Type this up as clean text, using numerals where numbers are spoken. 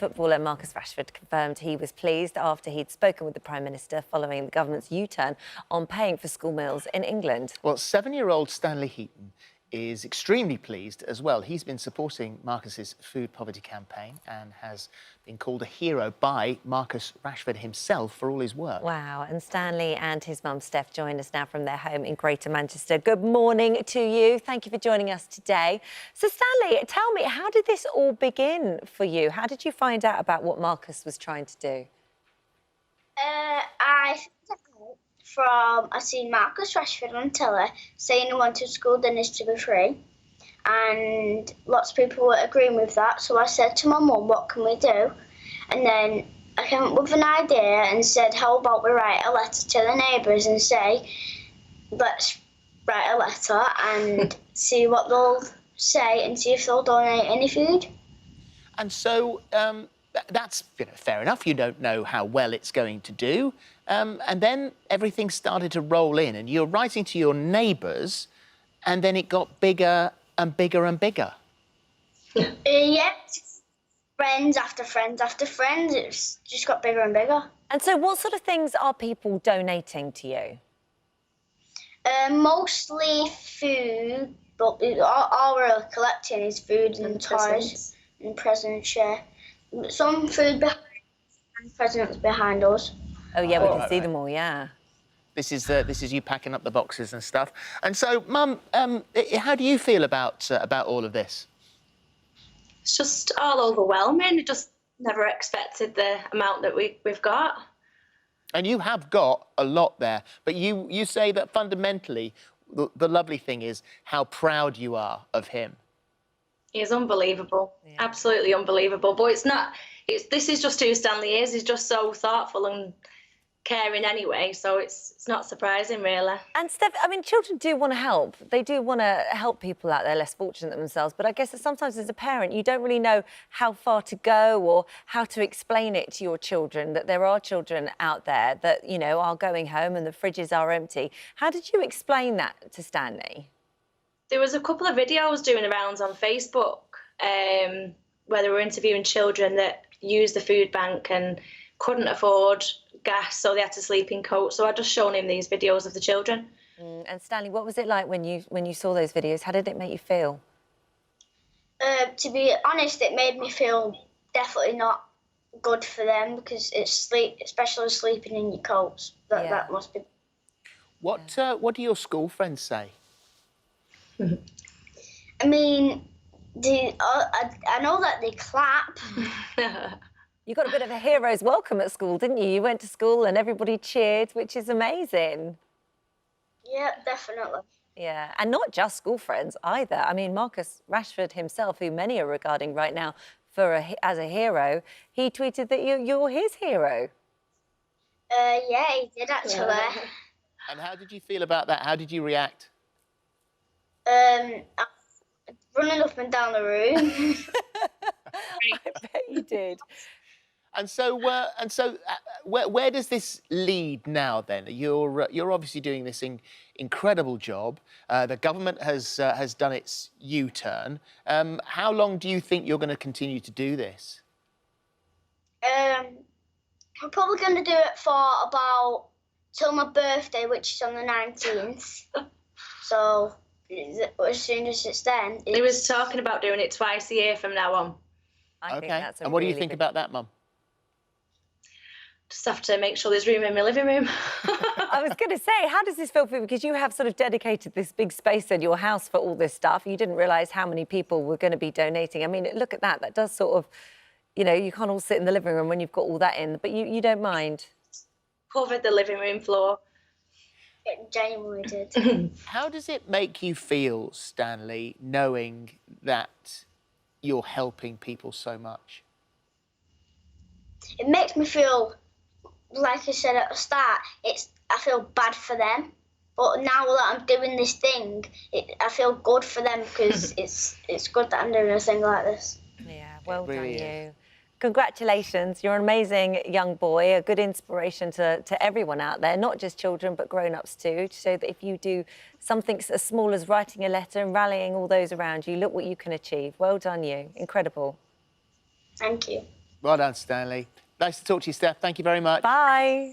Footballer Marcus Rashford confirmed he was pleased after he'd spoken with the Prime Minister following the government's U-turn on paying for school meals in England. Well, 7-year-old Stanley Heaton is extremely pleased as well. He's been supporting Marcus's food poverty campaign and has been called a hero by Marcus Rashford himself for all his work. Wow, and Stanley and his mum Steph join us now from their home in Greater Manchester. Good morning to you. Thank you for joining us today. So Stanley, tell me, how did this all begin for you? How did you find out about what Marcus was trying to do? I seen Marcus Rashford on telly saying he wanted school dinners to be free, and lots of people were agreeing with that. So I said to my mum, what can we do? And then I came up with an idea and said, how about we write a letter to the neighbours and say, let's write a letter and see what they'll say and see if they'll donate any food. And so that's fair enough. You don't know how well it's going to do. And then everything started to roll in and you're writing to your neighbours and then it got bigger and bigger and bigger. Yeah, friends after friends after friends. It's just got bigger and bigger. And so what sort of things are people donating to you? Mostly food, but all we're collecting is food and toys and presents, yeah. Some food behind and presents behind us. Oh, yeah, we can see them all, yeah. This is you packing up the boxes and stuff. And so, Mum, how do you feel about all of this? It's just all overwhelming. I just never expected the amount that we've got. And you have got a lot there, but you say that fundamentally the lovely thing is how proud you are of him. He is unbelievable, yeah. Absolutely unbelievable. But this is just who Stanley is. He's just so thoughtful and caring anyway, so it's not surprising, really. And Steph, I mean, children do want to help. They do want to help people out there less fortunate than themselves, but I guess that sometimes as a parent, you don't really know how far to go or how to explain it to your children, that there are children out there that, you know, are going home and the fridges are empty. How did you explain that to Stanley? There was a couple of videos doing around on Facebook where they were interviewing children that used the food bank and couldn't afford gas, so they had to sleep in coats. So I just shown him these videos of the children. And Stanley, what was it like when you saw those videos? How did it make you feel? To be honest, it made me feel definitely not good for them because it's especially sleeping in your coats. That must be. What do your school friends say? I mean, I know that they clap. You got a bit of a hero's welcome at school, didn't you? You went to school and everybody cheered, which is amazing. Yeah, definitely. Yeah, and not just school friends either. I mean, Marcus Rashford himself, who many are regarding right now as a hero, he tweeted that you're his hero. Yeah, he did actually. Yeah. And how did you feel about that? How did you react? Running up and down the room. I bet you did. And so, where does this lead now? Then you're obviously doing this incredible job. The government has done its U-turn. How long do you think you're going to continue to do this? I'm probably going to do it for about till my birthday, which is on the 19th. So as soon as it's then. He was talking about doing it twice a year from now on. I think that's and what do you think about that, Mum? Just have to make sure there's room in my living room. I was going to say, how does this feel for you? Because you have sort of dedicated this big space in your house for all this stuff. You didn't realise how many people were going to be donating. I mean, look at that. That does sort of, you know, you can't all sit in the living room when you've got all that in, but you don't mind. Covered the living room floor. It genuinely did. How does it make you feel, Stanley, knowing that you're helping people so much? It makes me feel, like I said at the start, I feel bad for them. But now that I'm doing this thing, I feel good for them because it's good that I'm doing a thing like this. Yeah, well done you. Congratulations, you're an amazing young boy, a good inspiration to everyone out there, not just children but grown-ups too, to show that if you do something as small as writing a letter and rallying all those around you, look what you can achieve. Well done you, incredible. Thank you. Well done, Stanley. Nice to talk to you, Steph. Thank you very much. Bye.